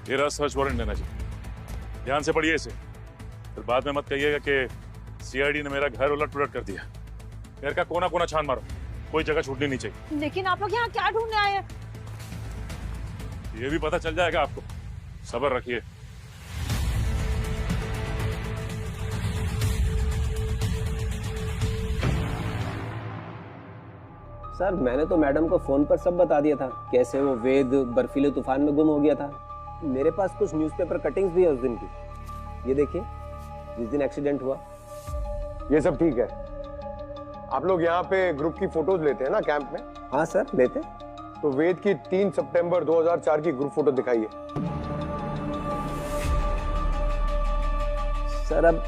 ये रहा search warrant लेना जी, ध्यान से पढ़िए इसे, फिर बाद में मत कहिएगा कि सीआईडी ने मेरा घर उलट पुलट कर दिया। घर का कोना कोना छान मारो, कोई जगह छूटनी नहीं चाहिए। लेकिन आप लोग यहाँ क्या ढूंढने आए हैं? ये भी पता चल जाएगा आपको, सब्र रखिए। सर मैंने तो मैडम को फोन पर सब बता दिया था, कैसे वो वेद बर्फीले तूफान में गुम हो गया था। मेरे पास कुछ न्यूज़पेपर कटिंग्स भी है उस दिन की, ये देखिए जिस दिन एक्सीडेंट हुआ। ये सब ठीक है। आप लोग यहाँ पे ग्रुप की फोटोज लेते हैं ना कैंप में? हाँ सर लेते। तो वेद की 3 सितंबर 2004 की ग्रुप फोटो दिखाइए। सर अब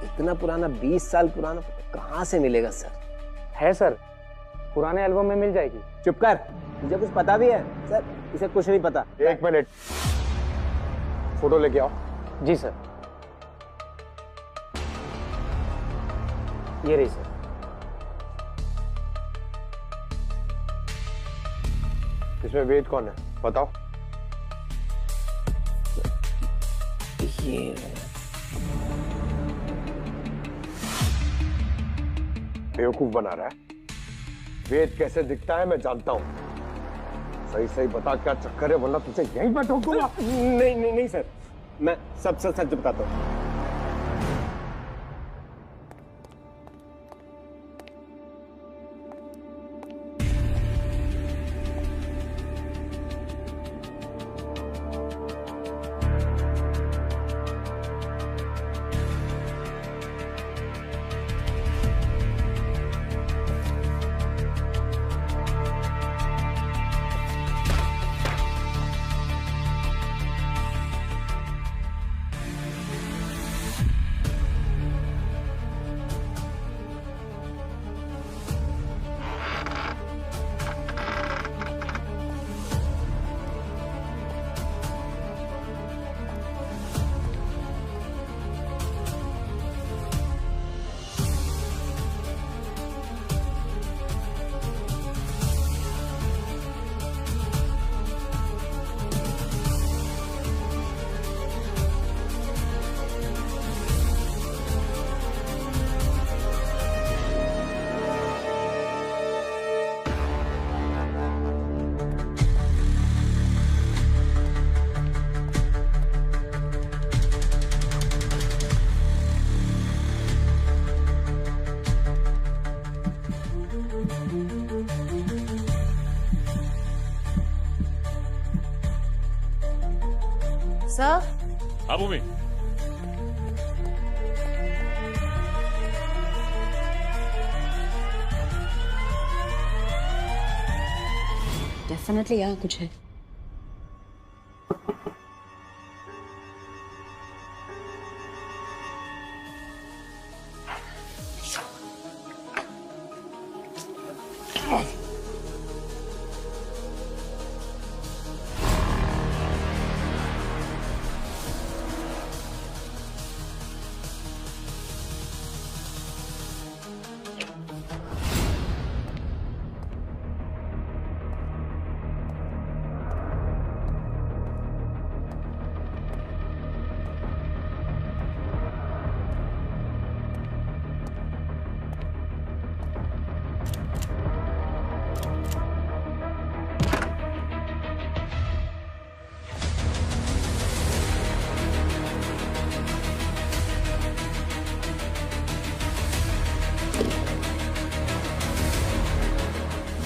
इतना पुराना 20 साल पुराना कहाँ से मिलेगा सर? है सर, पुराने एल्बम में मिल जाएगी। चुप कर, मुझे कुछ पता भी है सर, इसे कुछ नहीं पता। 1 मिनट, फोटो लेके आओ। जी सर, ये रही सर। इसमें वेद कौन है बताओ? ये बेवकूफ बना रहा है। वेद कैसे दिखता है मैं जानता हूं। सही सही बता क्या चक्कर है, वरना तुझे यहीं पर ठोकूंगा। नहीं नहीं नहीं सर, मैं सब सच सच बताता हूँ। सर हाँ भूमि, डेफिनेटली यहाँ कुछ है।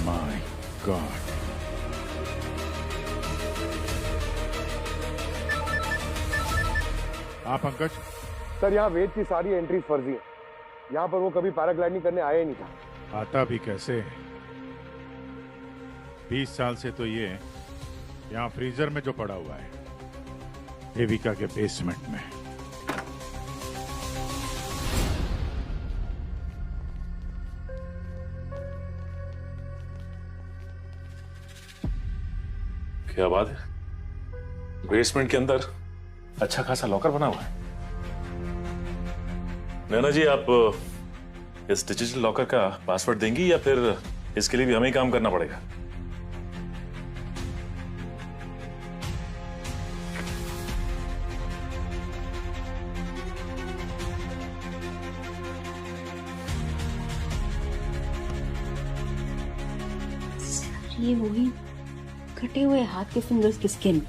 My God. हाँ पंकज। सर यहाँ वेद की सारी एंट्रीज फर्जी है। यहाँ पर वो कभी पैराग्लाइडिंग करने आया ही नहीं था। आता भी कैसे? 20 साल से तो ये यहाँ फ्रीजर में जो पड़ा हुआ है, देविका के बेसमेंट में। क्या बात है, बेसमेंट के अंदर अच्छा खासा लॉकर बना हुआ है। नैना जी, आप इस डिजिटल लॉकर का पासवर्ड देंगी या फिर इसके लिए भी हमें ही काम करना पड़ेगा? ये वही कटे हुए हाथ के फिंगर्स की स्किन।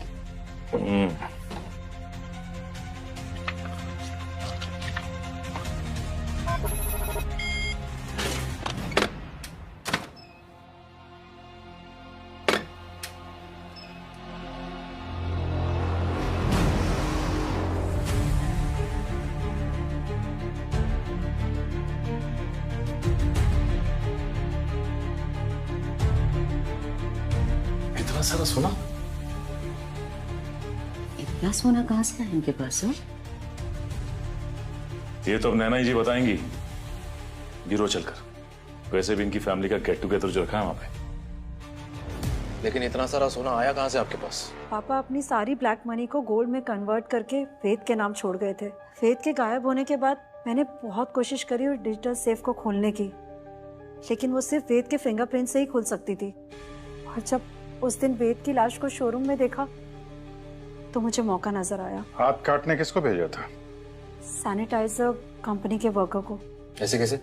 इतना सारा सोना? इतना सोना कहाँ से आया इनके पास? हो ये तो अब नैना जी बताएंगी गिरो चलकर। वैसे भी इनकी फैमिली का गेट टुगेदर जो रखा है वहां पे। लेकिन इतना सारा सोना आया कहाँ से आपके पास? पापा अपनी सारी ब्लैक मनी को गोल्ड में कन्वर्ट करके वेद के नाम छोड़ गए थे। वेद के गायब होने के बाद मैंने बहुत कोशिश करी और डिजिटल सेफ को खोलने की, लेकिन वो सिर्फ वेद के फिंगरप्रिंट से ही खुल सकती थी। और जब उस दिन वेद की लाश को शोरूम में देखा तो मुझे मौका नजर आया। हाथ काटने किसको भेजा था? सैनिटाइजर कंपनी के वर्कर को। ऐसे कैसे?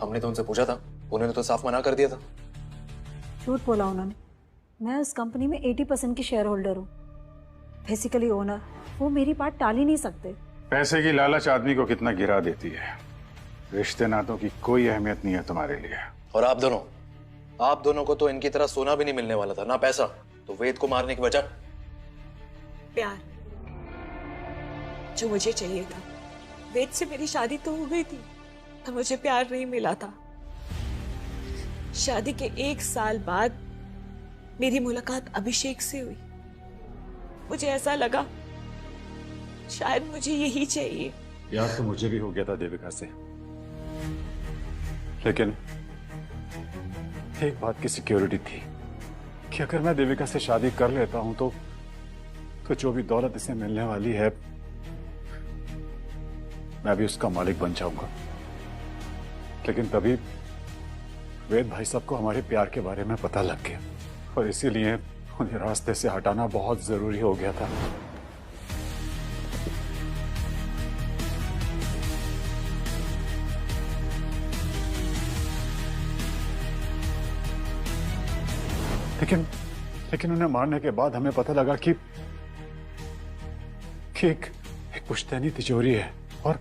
हमने तो उनसे पूछा था, उन्होंने तो साफ मना कर दिया था। झूठ बोला उन्होंने। मैं उस कंपनी में 80% की शेयर होल्डर हूँ, बेसिकली ओनर। वो मेरी बात टाल ही नहीं सकते। पैसे की लालच आदमी को कितना गिरा देती है। रिश्ते नातों की कोई अहमियत नहीं है तुम्हारे लिए। और आप दोनों को तो इनकी तरह सोना भी नहीं मिलने वाला था, ना पैसा। तो वेद को मारने की वजह? प्यार जो मुझे चाहिए था। वेद से मेरी शादी तो हो गई थी, तो मुझे प्यार नहीं मिला था। शादी के 1 साल बाद मेरी मुलाकात अभिषेक से हुई। मुझे ऐसा लगा शायद मुझे यही चाहिए। यार तो मुझे भी हो गया था देविका से, लेकिन एक बात की सिक्योरिटी थी कि अगर मैं देविका से शादी कर लेता हूं तो जो भी दौलत इसे मिलने वाली है मैं भी उसका मालिक बन जाऊंगा। लेकिन तभी वेद भाई साहब को हमारे प्यार के बारे में पता लग गया और इसीलिए उन्हें रास्ते से हटाना बहुत जरूरी हो गया था। लेकिन उन्हें मारने के बाद हमें पता लगा कि एक पुश्तैनी तिजोरी है और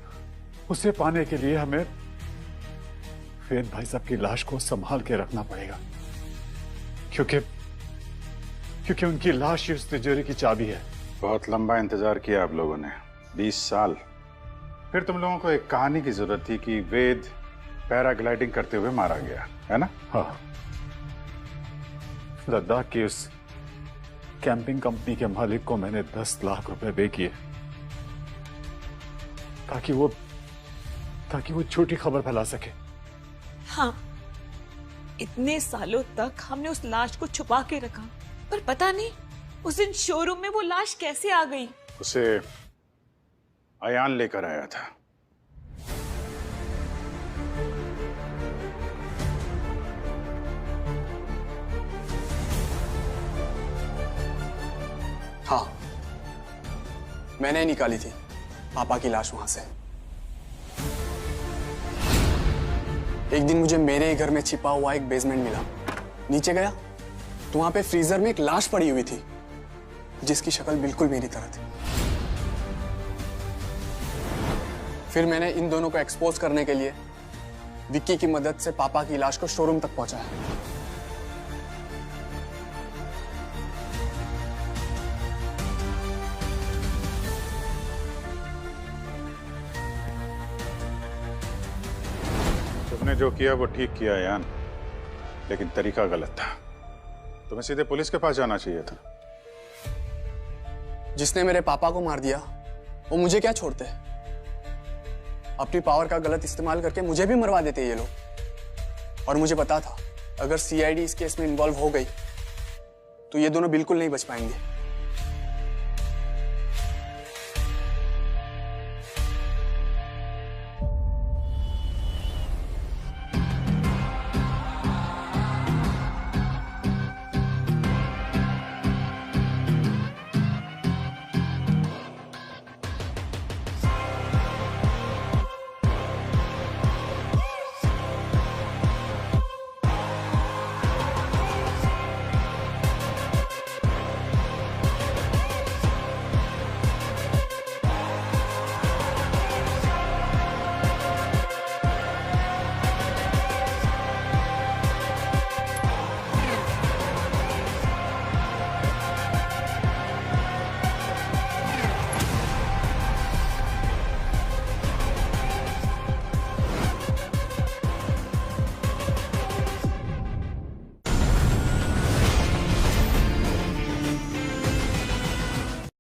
उसे पाने के लिए हमें वेद भाई साहब की लाश को संभाल के रखना पड़ेगा, क्योंकि उनकी लाश ही उस तिजोरी की चाबी है। बहुत लंबा इंतजार किया आप लोगों ने, 20 साल। फिर तुम लोगों को एक कहानी की जरूरत थी कि वेद पैराग्लाइडिंग करते हुए मारा गया, है ना? हाँ। लद्दाख की उस कैंपिंग कंपनी के मालिक को मैंने 10 लाख रुपए पे किए ताकि वो झूठी खबर फैला सके। हाँ, इतने सालों तक हमने उस लाश को छुपा के रखा, पर पता नहीं उस दिन शोरूम में वो लाश कैसे आ गई। उसे अयान लेकर आया था। हाँ, मैंने निकाली थी पापा की लाश वहां से। एक दिन मुझे मेरे ही घर में छिपा हुआ एक बेसमेंट मिला। नीचे गया तो वहां पे फ्रीजर में एक लाश पड़ी हुई थी जिसकी शक्ल बिल्कुल मेरी तरह थी। फिर मैंने इन दोनों को एक्सपोज करने के लिए विक्की की मदद से पापा की लाश को शोरूम तक पहुंचाया। तुमने जो किया वो ठीक किया यान, लेकिन तरीका गलत था। तुम्हें सीधे पुलिस के पास जाना चाहिए था। जिसने मेरे पापा को मार दिया वो मुझे क्या छोड़ते? अपनी पावर का गलत इस्तेमाल करके मुझे भी मरवा देते ये लोग। और मुझे पता था अगर सीआईडी इस केस में इन्वॉल्व हो गई तो ये दोनों बिल्कुल नहीं बच पाएंगे।